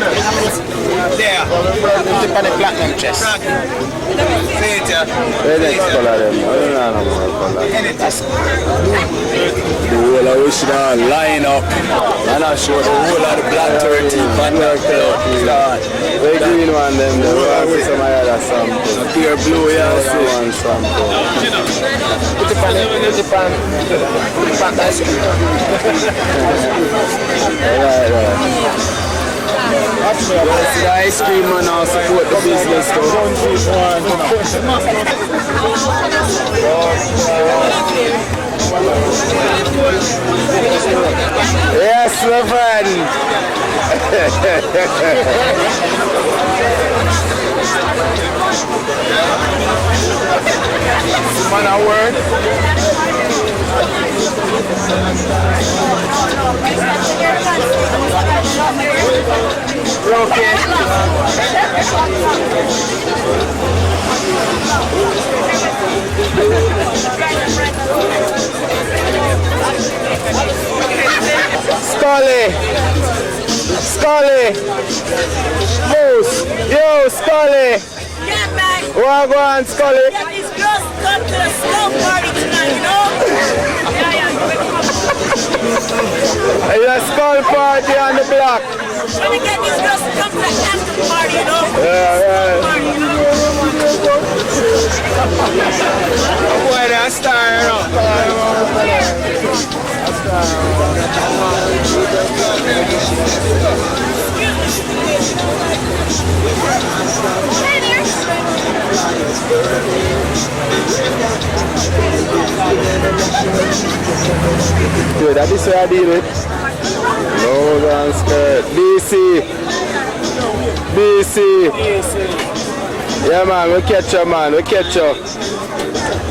There. Tip on the platinum chest. See it, yeah. Where the next color them? I don't know no more color. The whole of we should all line up and I show the whole of the black 13 and the green one them, the one some other something. A pure blue, yeah, see one something. Put it on ice cream. Right. Well, see the ice cream man now support the business too. Yes, my friend. Man, a word. Okay. Scully. Moose. Yo, Scully. Yeah, man. What go on, Scully? Yeah, these girls come to the snow party tonight, you know? It's a skull party on the block. Trying to get these girls to come to the after party, you know? Yeah. Party, you know? Boy, that's star, you know. Dude, that is where I deal with. Nose and skirt. BC. Yeah, man, we catch you, man. We catch you.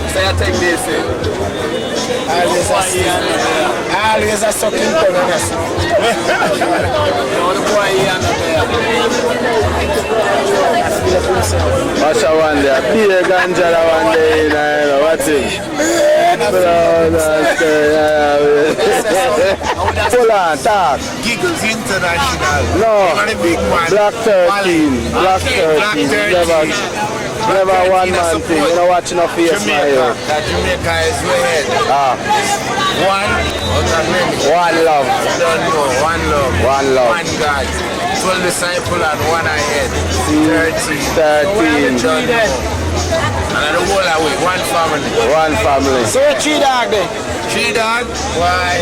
So you take this always a sucking tongue on us. The boy here and watch that one there. Beer ganja that one day, you know. What's it? Pull on, talk. Giggles International. No. Big one. Black 13. Black 13. Never one man thing. You know watching a face Jamaica. That Jamaica is way ahead. One love. Don't know. One love. One love. One God. 12 disciples and one ahead. 13. Don't know. And the whole away. One family. One family. So a tree dog there. Tree dog? Why?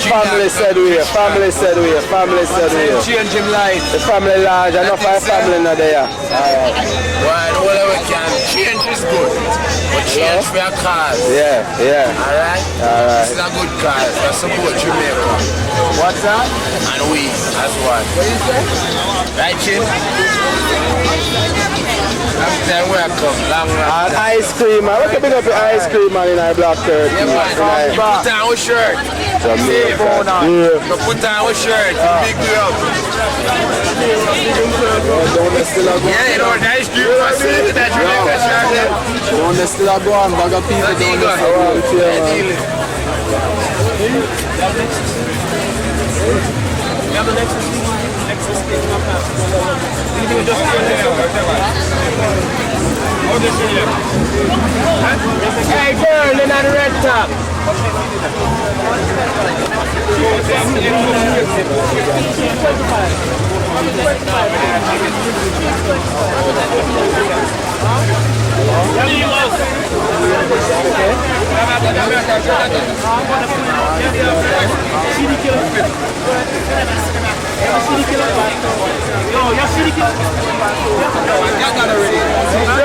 Family said we. Family said we. Family said we. Change him life. The family large. Enough of our family not there. Why? The whole we can. Change is good. But change for your cars. Yeah. Alright? This is a good cause. I support Jamaica. What's that? And we as one. What you say? Right, Chin? Welcome. Long and ice cream, man. What can big up the ice cream, man, in our black 13? Yeah, man. Put on our shirt. Jamaica. So put on our shirt. Big you up. Yeah, you know, the ice cream was sweet. That Jamaica shirt. Don't they still go on? Bag of people don't they still Hey girl, in the red top.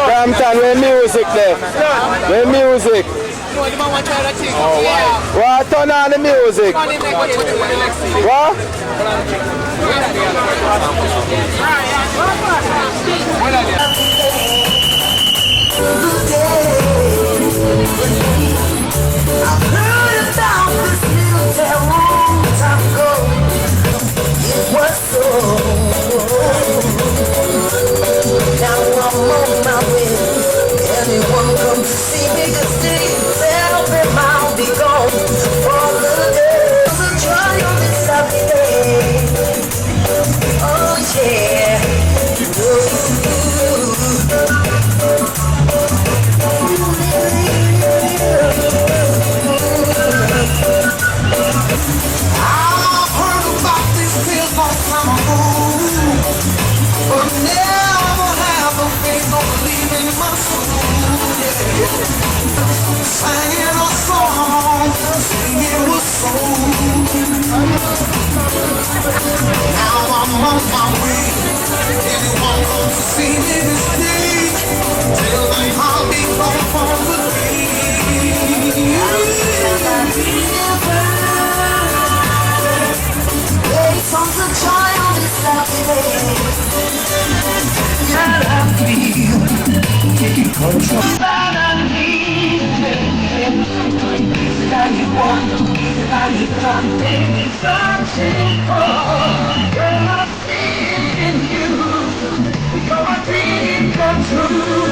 Brampton, where music there? Where music? Oh, why? What? Turn on the music. What? I've heard about this little town long time ago. It was so. Now I'm on my way. Anyone come to see me, cause they tell them I'll be gone for the day. The trial is Saturday. Oh. chair. I've heard about these pills long time ago, but never have the faith or believe in my soul. Singing a song, singing with soul. Now I'm on my way. Anyone comes to see me this day, tell them I'll be gone for the day. Songs of joy on this Saturday. And I feel taking control. Now you want to be, now you come, baby, searching for. Girl, I see it in you. Your dream come true.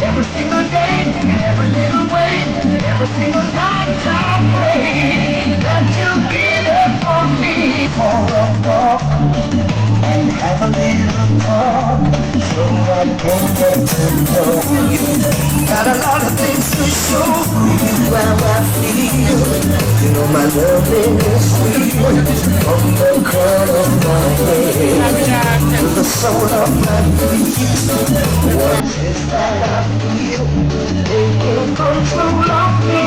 Every single day, every little way, every single night I pray that you'll be there for me. For a walk and have a little talk, so I can get to know you. Got a lot of things to show you how I feel. You know my loving is sweet, from the crown of my head to the sole of my feet. What is that I feel? Taking control of me,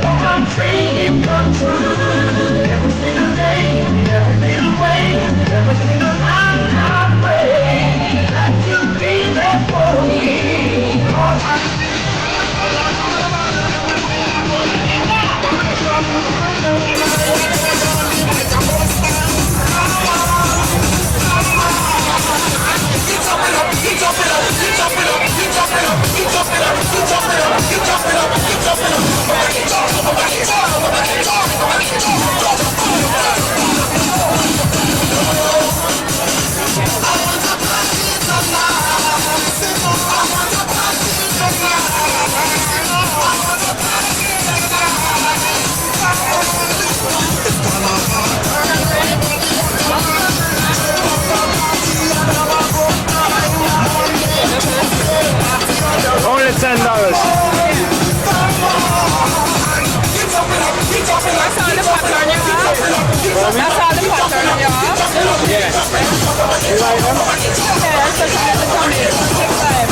I'm taking control. Every single day, every little way, every single night I pray that you'll be there for me. Only $10. I saw the pattern you have. I saw the pattern you have. Yeah. You like them? Yeah, especially at the tummy. It takes time.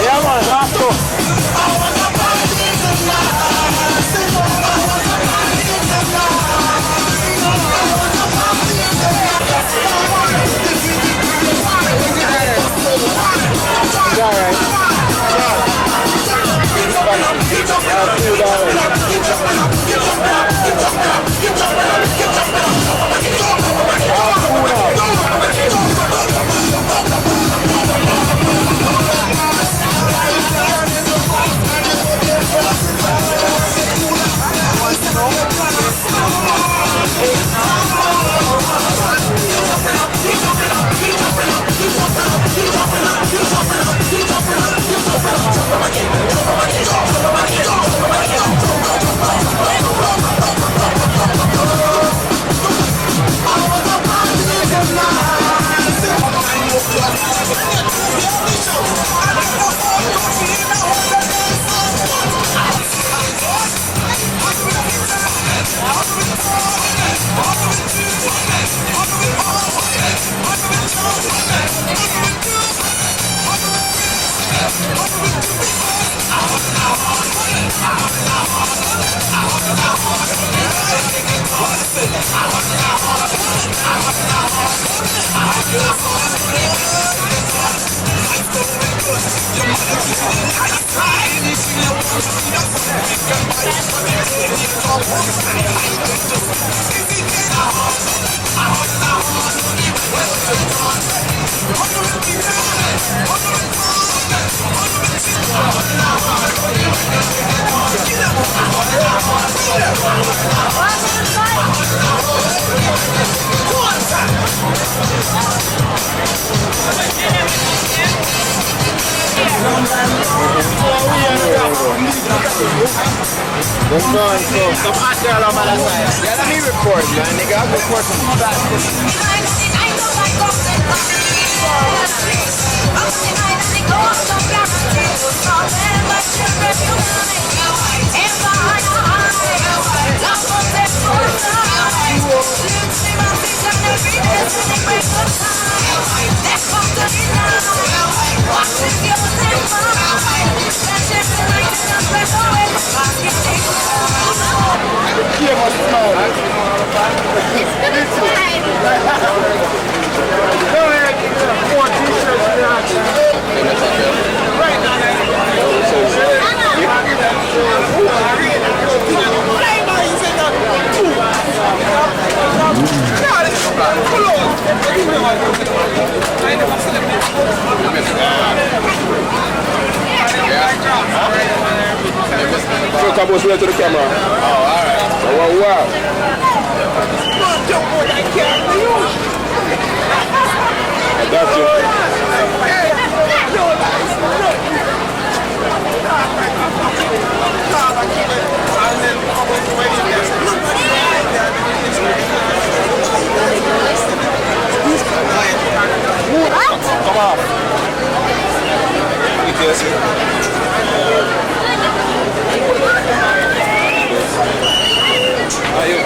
Yeah, man, have to. What's going on? Some hot girl on my side. Yeah, let me record, man. Nigga, I'll record some fat pussy. So come straight to the camera. Oh, alright. Wow, wow. I got you. Come on. You guess Are you?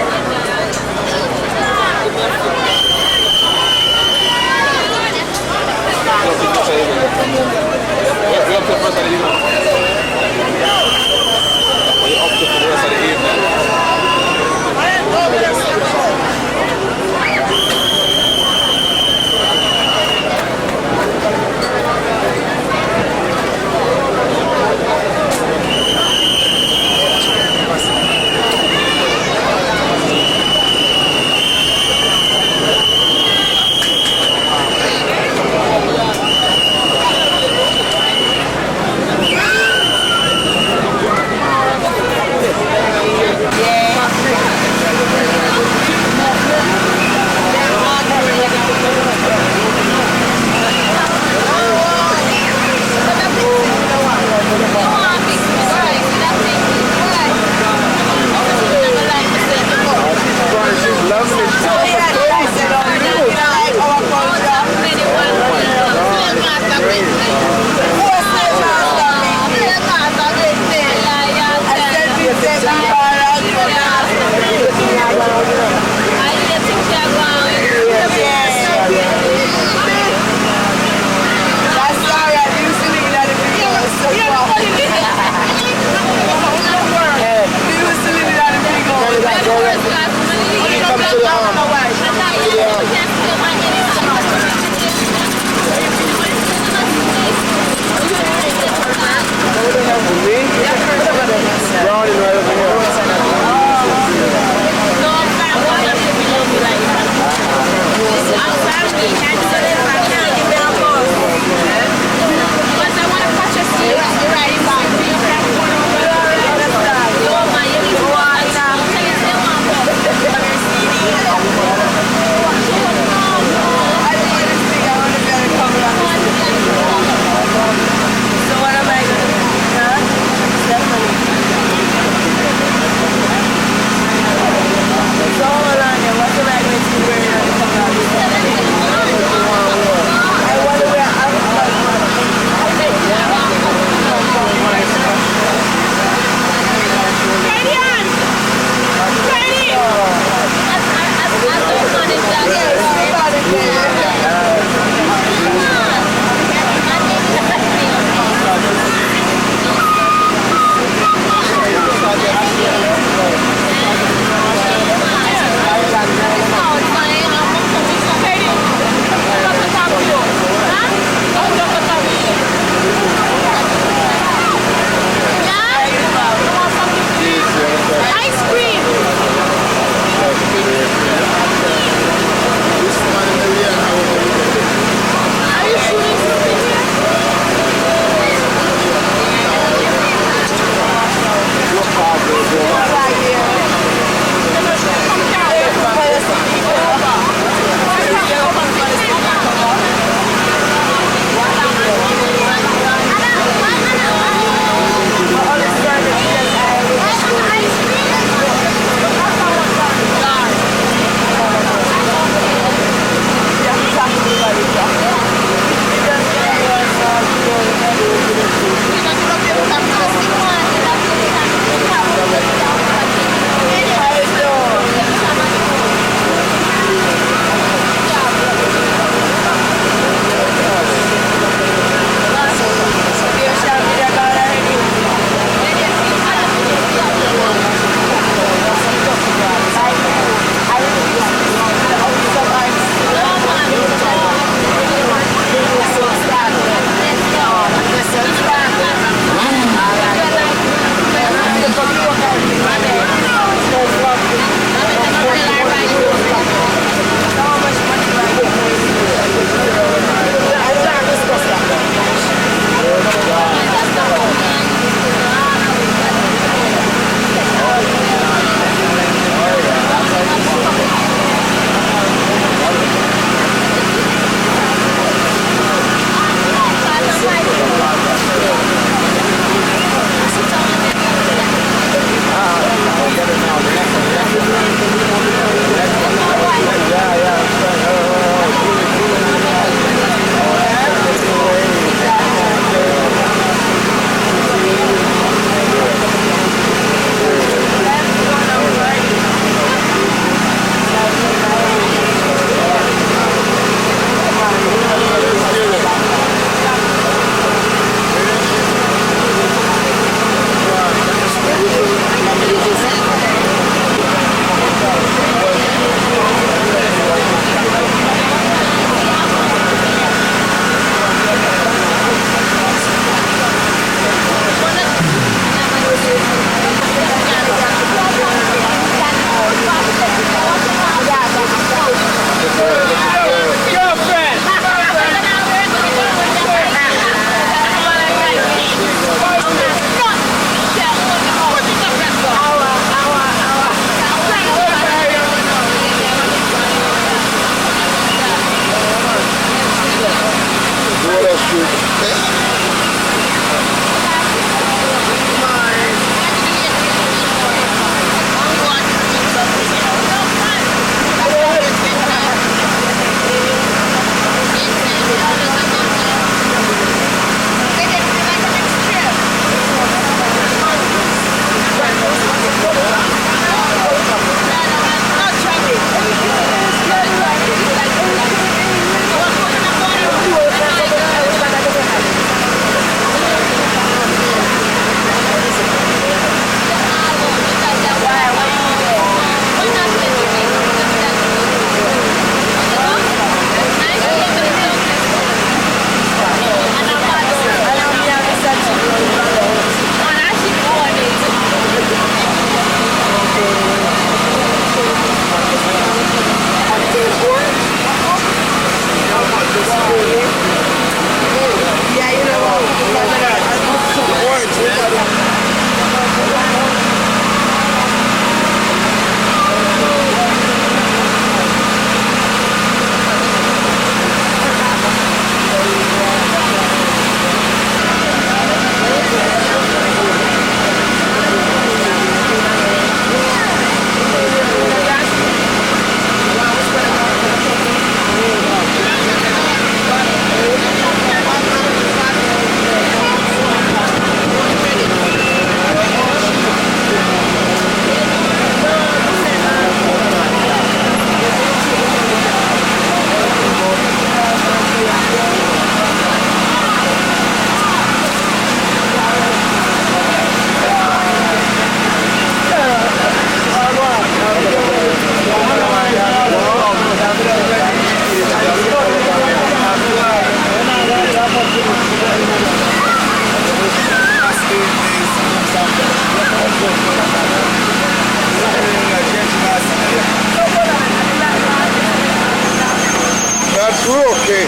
That's Rookie.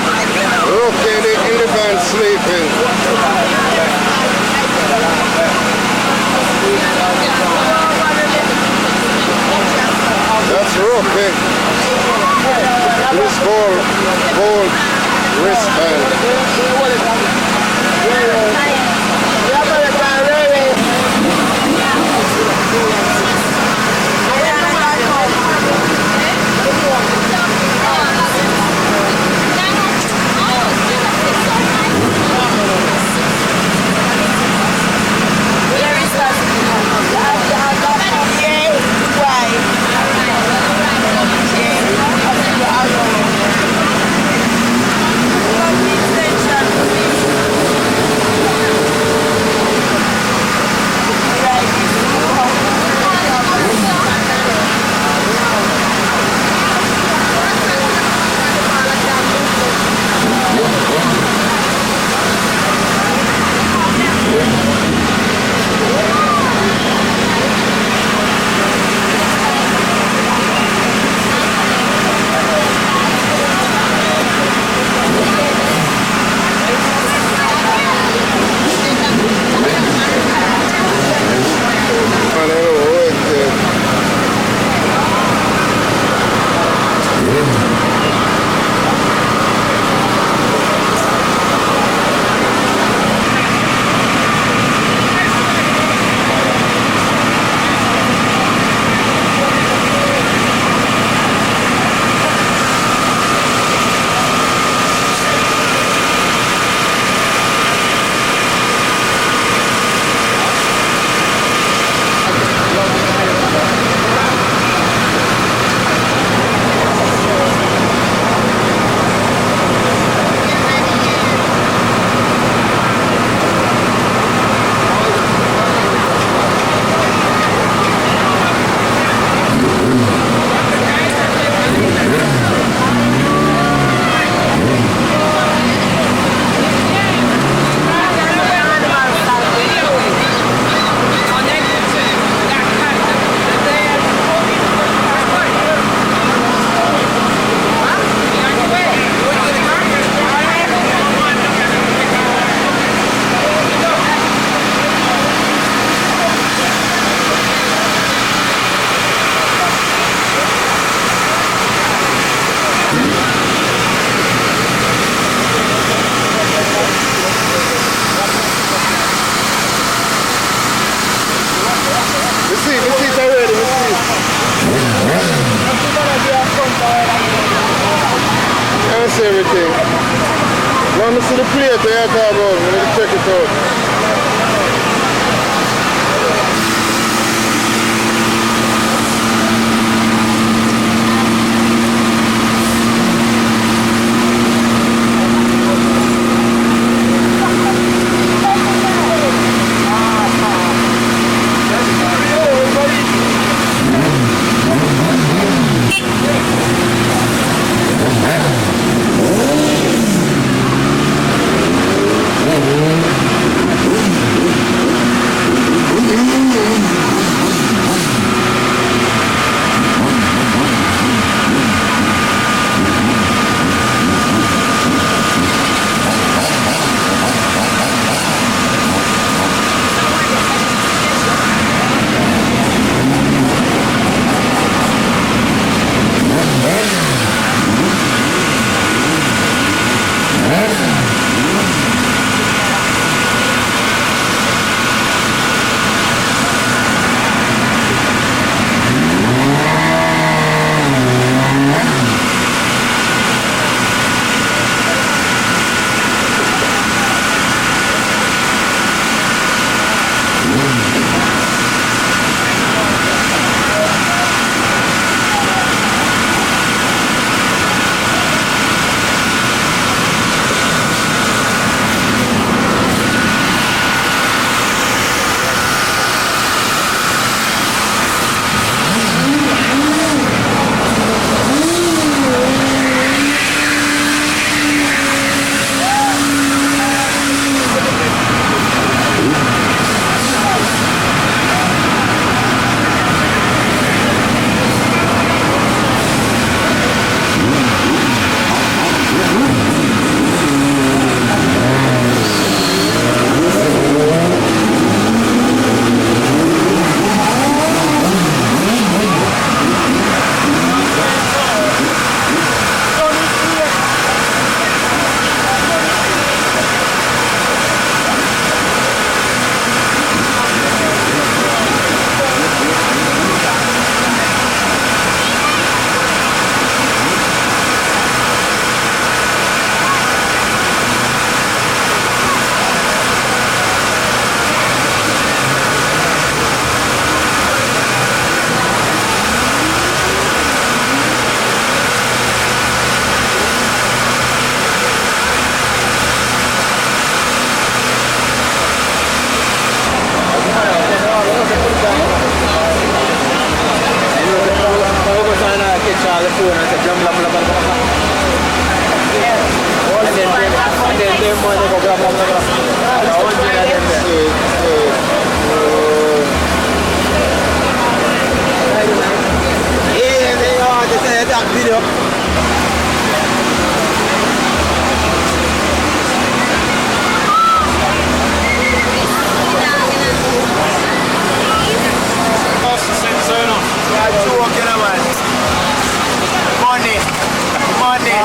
Rookie in the van sleeping. That's Rookie. This gold wristband. Everything. Want to see the plate there, talk about. We need to check it out.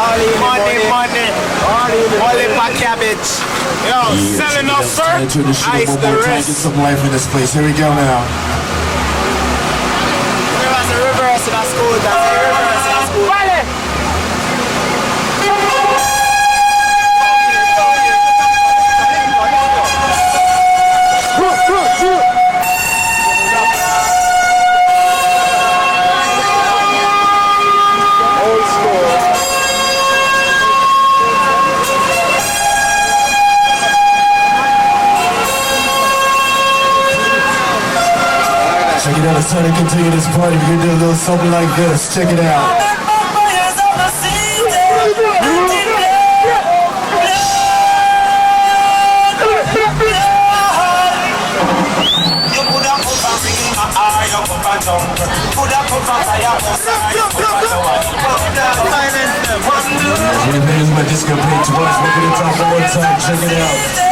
money. Only for cabbage. Yo, selling off, sir. Ice the rest. Get some life in this place. Here we go now. There was a reverse in a school. That's a reverse in a school. Check it out, it's time to continue this party. We're gonna do a little something like this. Check it out. Here's my disco page twice. We're gonna talk one more time. Check it out.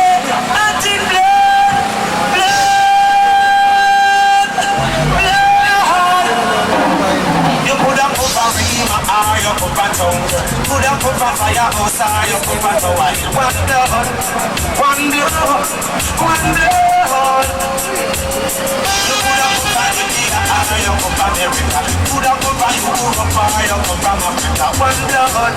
Put up for fire outside, you put up for white. One blood. You put up for fire, you put up America. Put up for fire, you put up fire, you put up Africa. One blood.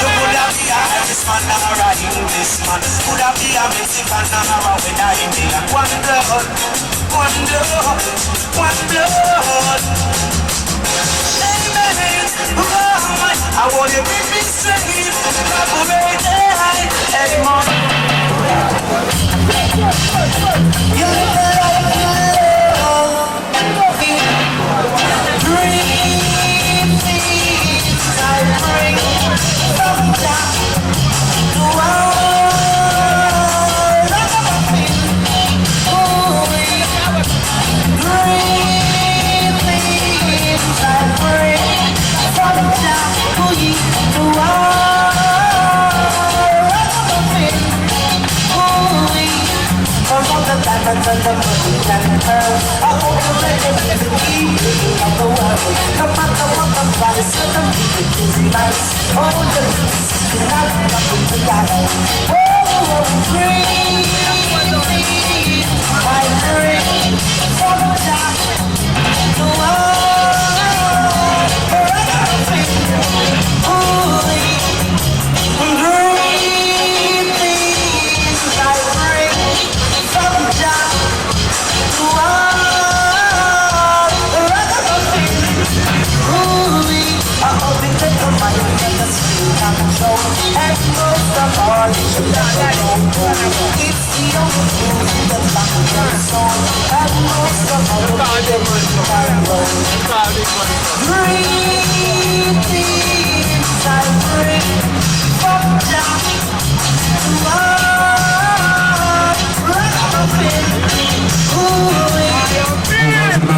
You could have be a Irishman or a Englishman. Could have be a Mexican or a winner Indian. One blood. Amen. I want you to be straight.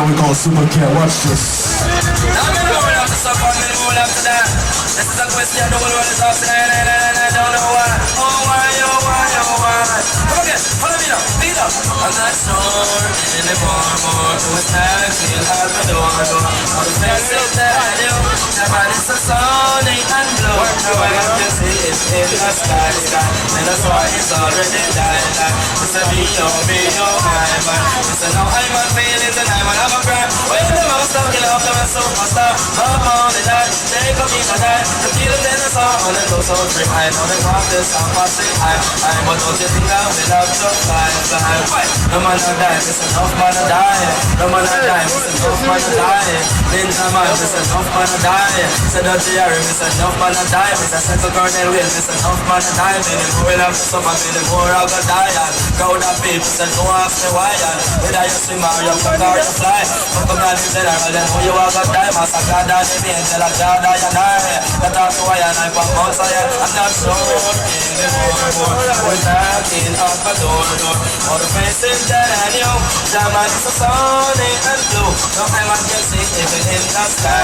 We call Super Cat. Watch this. This is a question the whole world is asking, and I don't know why. Oh why. Come again, follow me now, speed up. I'm not sure anymore. To attack, feel hard to do. I'm the best thing that I do. My body's so sonic and blue. Now I got to see it in the sky. And that's why it's already died. It's a be your mind. It's a now I'm on feelings and I'm on a cry. Well, the most of kill off the superstar. Come on, they die. They come in my die. The feeling in the song and it goes so free. I know they want this, I'm passing high. But don't you think I will have to fly? No man a die, it's enough man a die. No man a die, it's enough man a die. Ninja man, it's enough man a die. Said that Jerry, it's enough man a die. It's a second Colonel Will, it's enough man a die. Many more will have to suffer, many more are gonna die. Crowd of people said don't ask me why. Whether you swim or you fuck or you fly. Fuck up down in general, then know you are gonna die. Massacre down in the angel of God. God I and I. That talk to I and I from outside. I'm not sure anymore. We're knocking up a door. All the faces that I knew. Diamond is a sunny and blue. No I man can see even in the sky.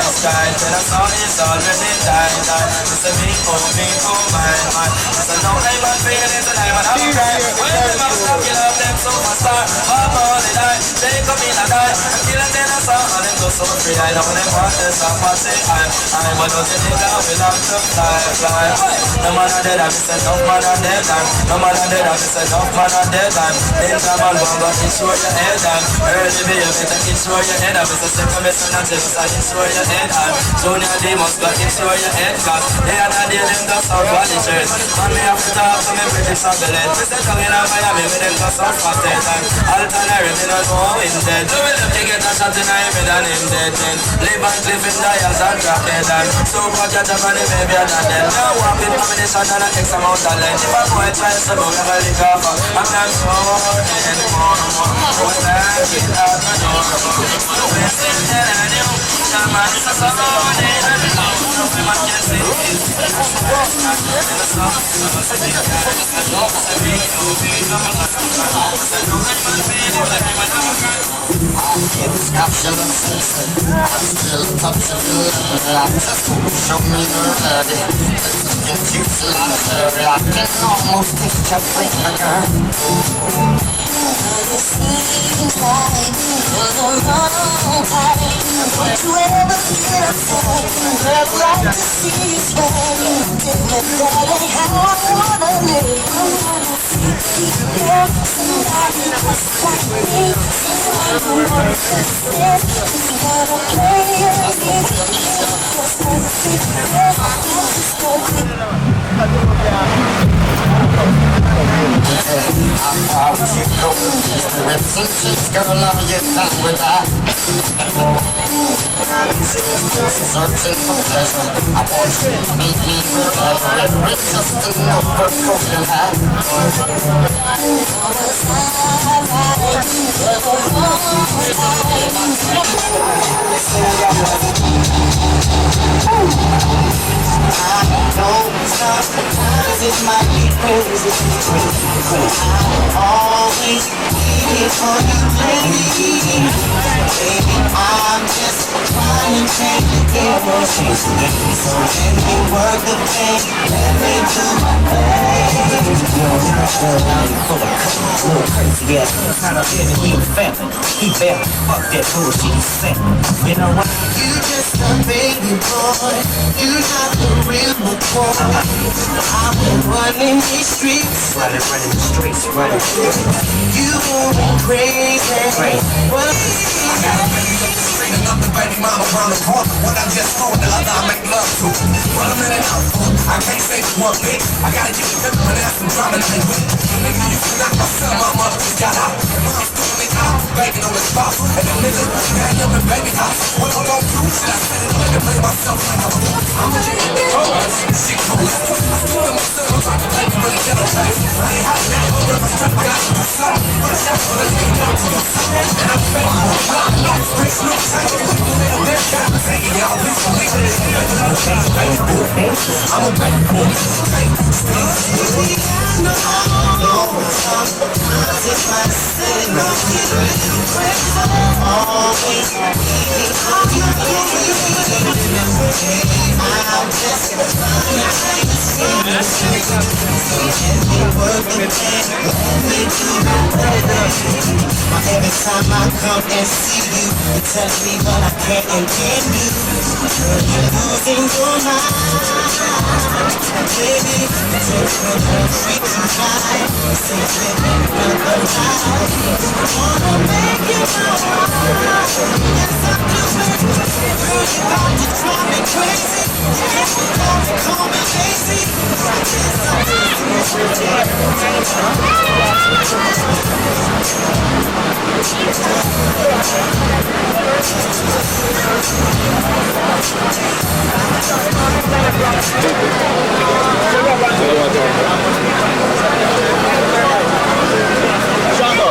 Till the sun is already died. It's a me, oh my. It's a no I man feeling it tonight. But I'm crying. When the man stop, you love them so much. Papa only die. They come in and die. Until then I saw all them go so free. I know them want this up and say I'm but don't you think that we love to fly. No man are dead, I said no man are dead. No man are dead, I said no man are dead. Then come on, one got insure your head. Early be you better insure your head. I was a second mission and just insure your head. Junior demons got insure your head. Cause they are not there, them just out for the church. Man, me have to talk to me pretty struggling. We said tongue in Miami, we them just out for dead. Alternary, me not know how in dead. Do we love to get a shot in him and him dead. Live and cliff in dials and drop dead. So what you have on the baby and then now walk with ammunition and an X amount of length. If a boy tries to move, never lick off. I'm not sure anymore. What's that? Get out the door. So we're sitting there and you. The man is a son and no man can see it. In the sun, so it's a big guy. It's a big it's capsular system. I'm still capsular. Show me the blood. It's useless. I can almost take a finger. It seems like for the wrong time. Don't you ever get upset? I'd like to see you sweat. That ain't how I wanna live. Yeah, somebody just like me. I wanna sit. You gotta play it. Just wanna sit there. Just I wish you go. Since girl, love you come with that. Searching for pleasure. I want you to meet me forever. It's just another broken hat. I know sometimes it might be crazy, but I'll always be here for you, baby. Baby, I'm just trying to change the game. So let me work the thing, let me do my thing. Full of little crazy ass, kind of feeling we a family. He better fuck that bullshit he sent. You know what? You just a baby boy, you not the real McCoy. I've been running these streets, running the streets. You going crazy, but I'm the baby mama around the corner. One I just told, the other I make love to. What I'm in and out for, I can't say the one bit. I gotta get it different, but that's some drama and I ain't with it. Nigga, you can knock myself, my mother just got out. And mom's pulling me out, begging on the spot. And the nigga, hang up in baby house. What I'm gonna do, should I set it up and play myself like I'm a G. She cool. I told myself, I'm trying to make it really get okay. I ain't hot now, but my strap got you. But it's not gonna get down to the sun. And I'm fake. I'm not rich, no time. I'm a baby boy. Every time I come and see you, you tell me what I can't and can't do. You're losing your mind, baby. Take the freak you high, since you're another lie. Wanna make you my wife, yes I do it. Girl, you about to drive me crazy. Yes, you got to call me lazy. Yes I do. Jumbo.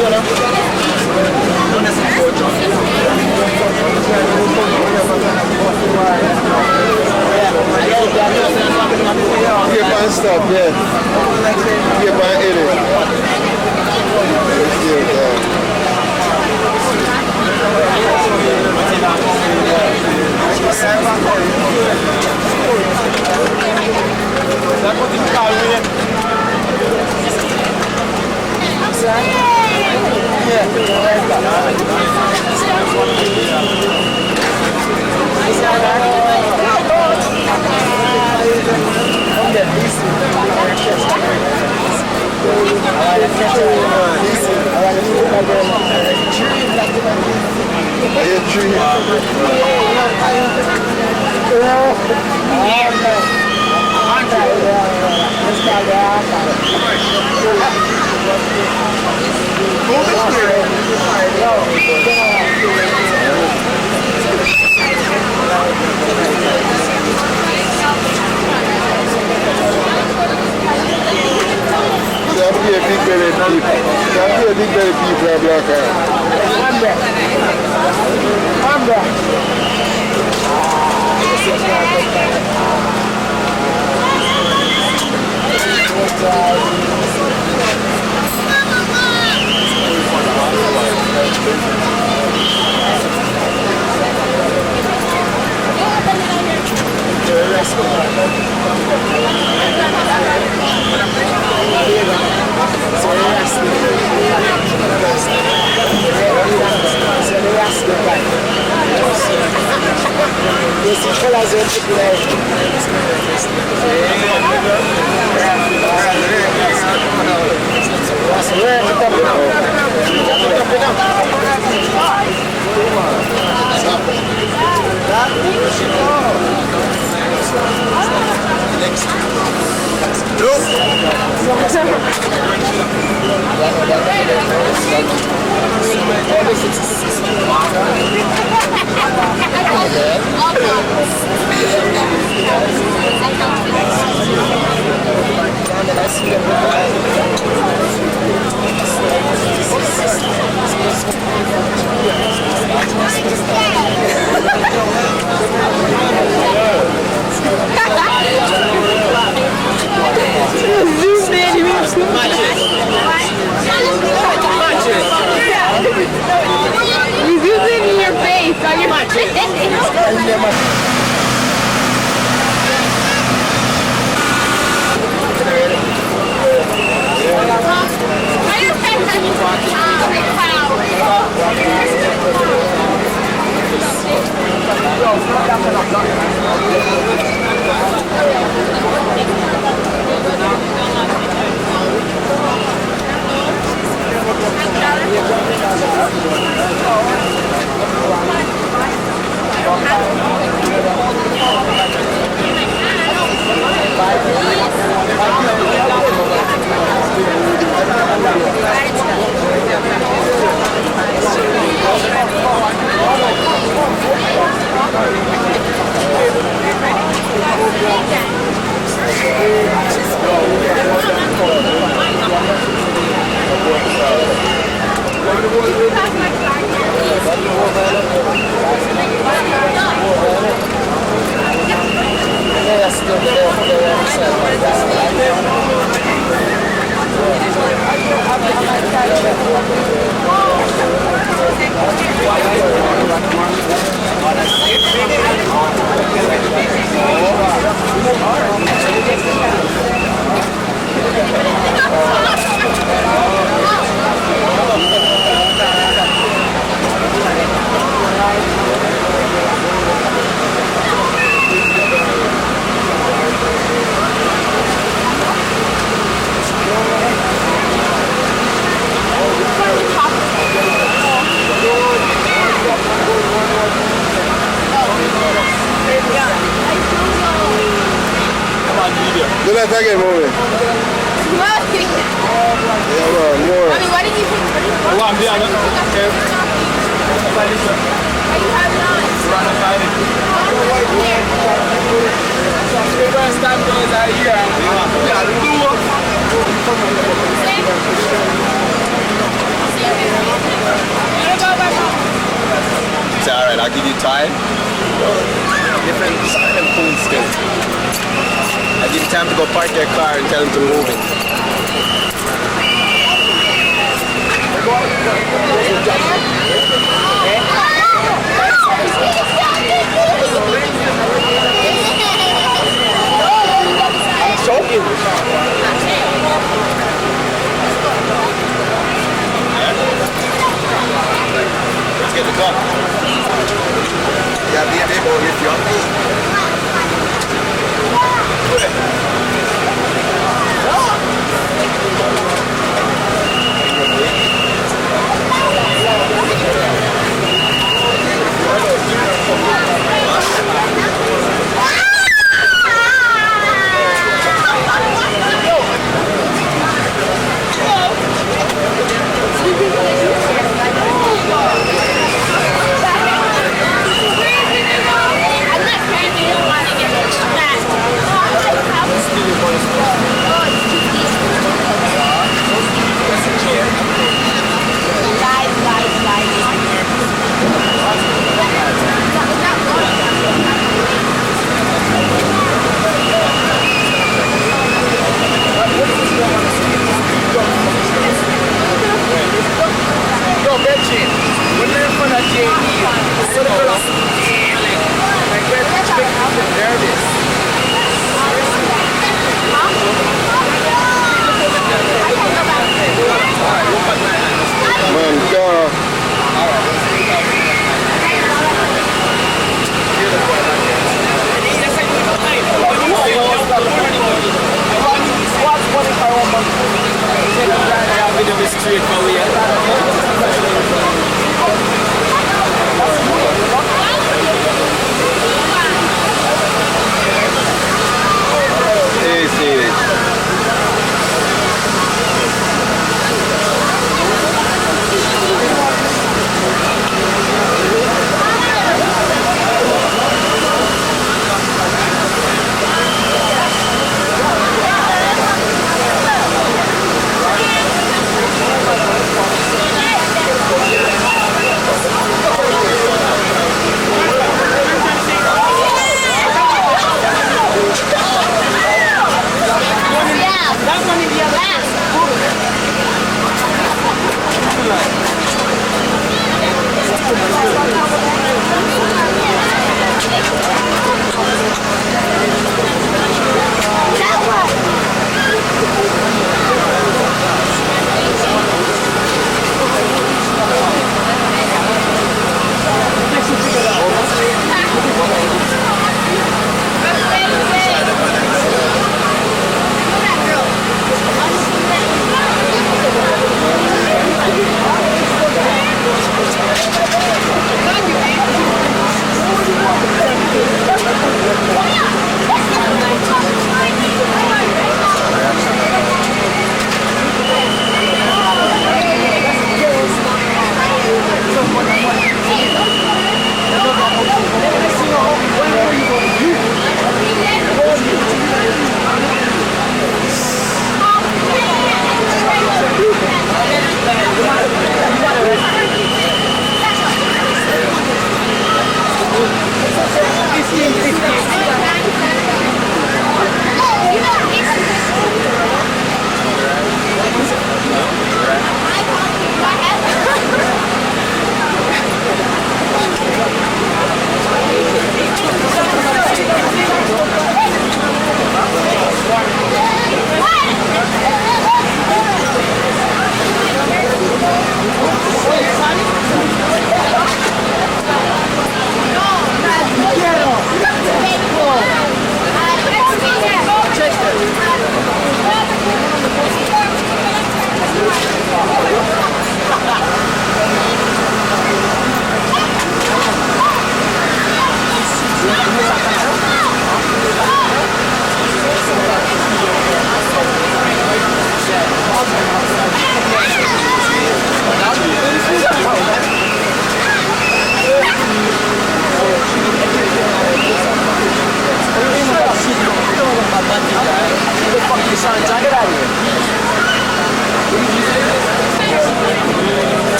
Keep on stop, yeah. Keep on hit it. Do that again, movie. Yeah, well, more. I mean, why did you pick? One, the other. Okay. Why you have it on? First time goes out here. Yeah, give you time. Different food skills. I give you time to go park your car and tell them to move it. I'm choking. Let's get the gun. Yeah, they go with you.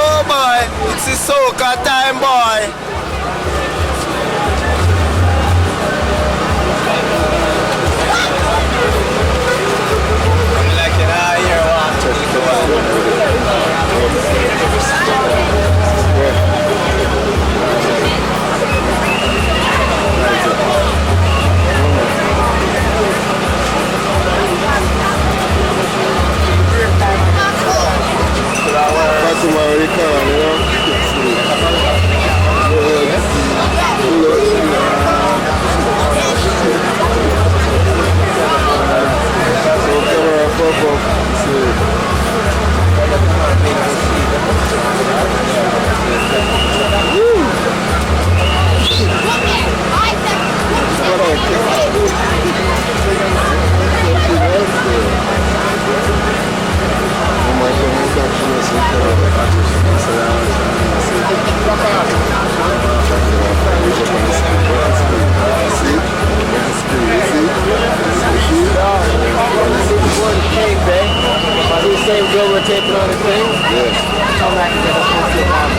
Oh boy, it's the soca time, boy. Like an eye here, Tomorrow you come, you know? We're taping on the thing. Yeah. Come back and get a picture of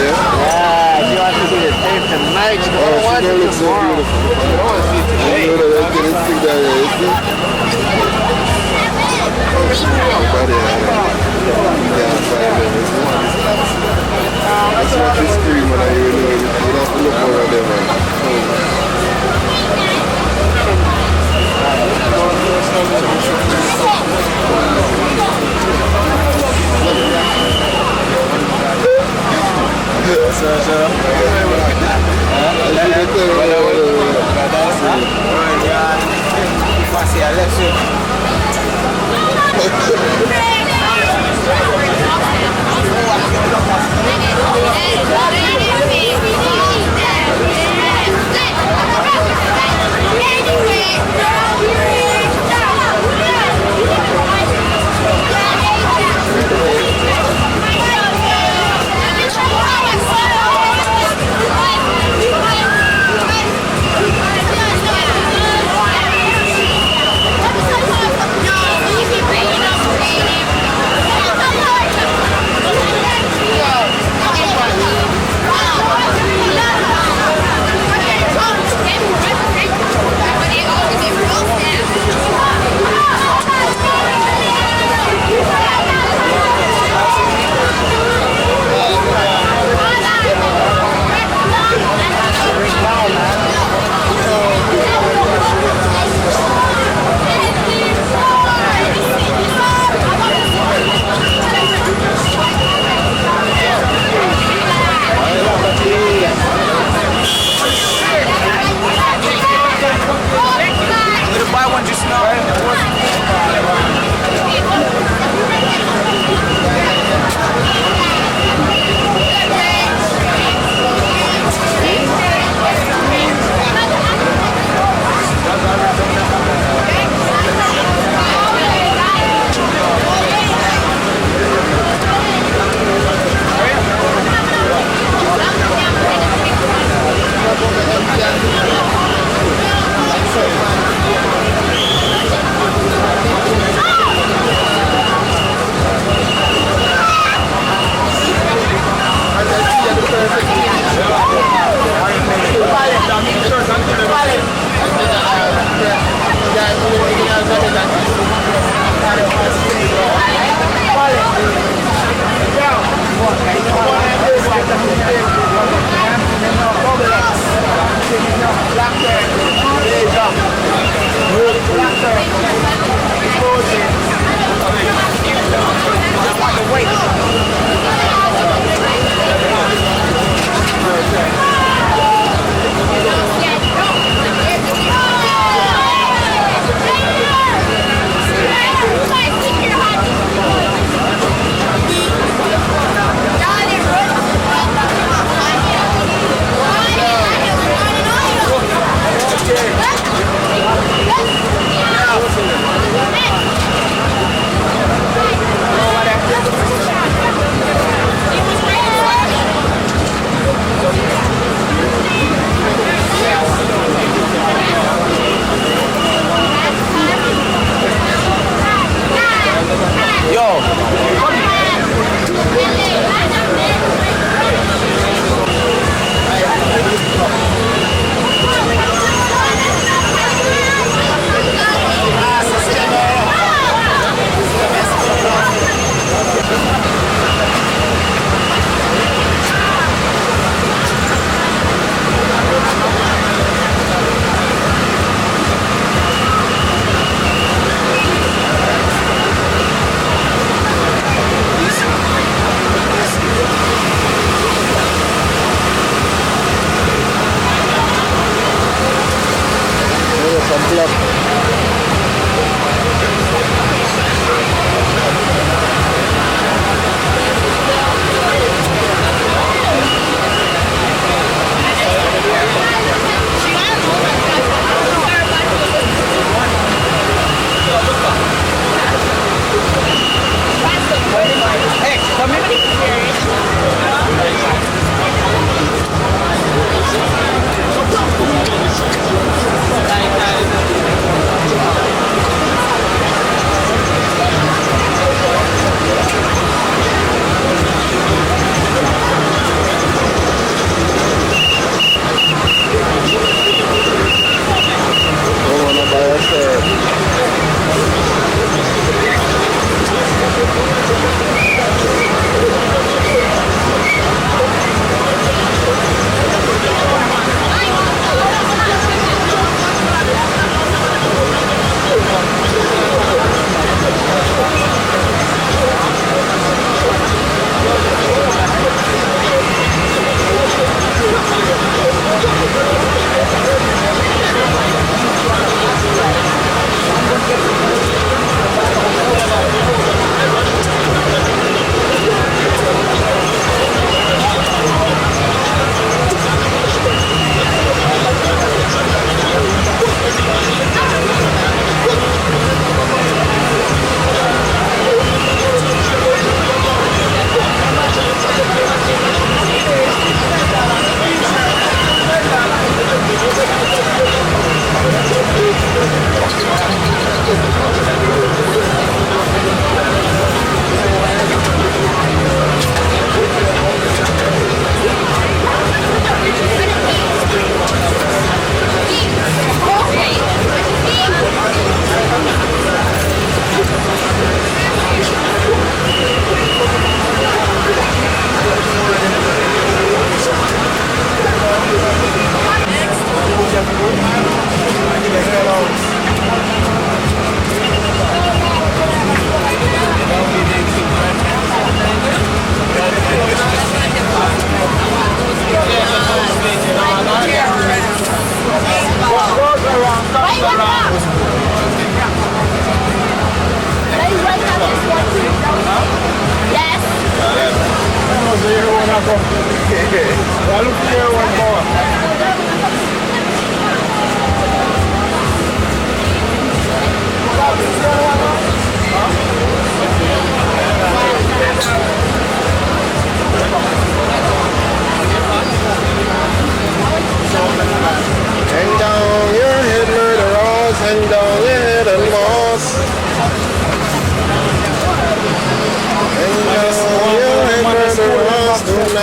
Yeah. Yeah, you have to do the tape tonight. You don't want to do it tomorrow. You don't want to see it today. You know that getting sick down here, you see? That's what you scream when I hear it. You don't have to look over there, man.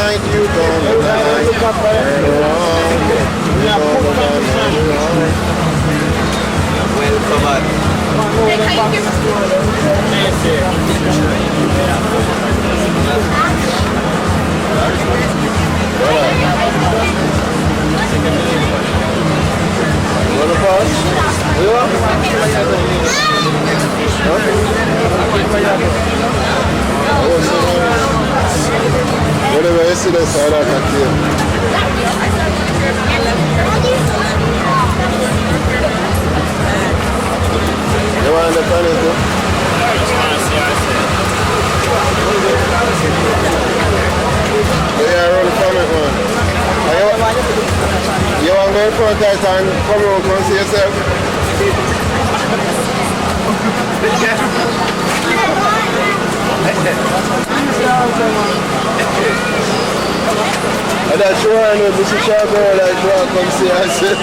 night, you gone the night. Well covered. Whatever you see the side of that here. You want the funny too? Yeah, roll the comment one. You want to go in front of and come around and see yourself? And that's true, I know this is a girl that you want to come see herself.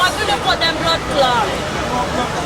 What do they put them blood clot?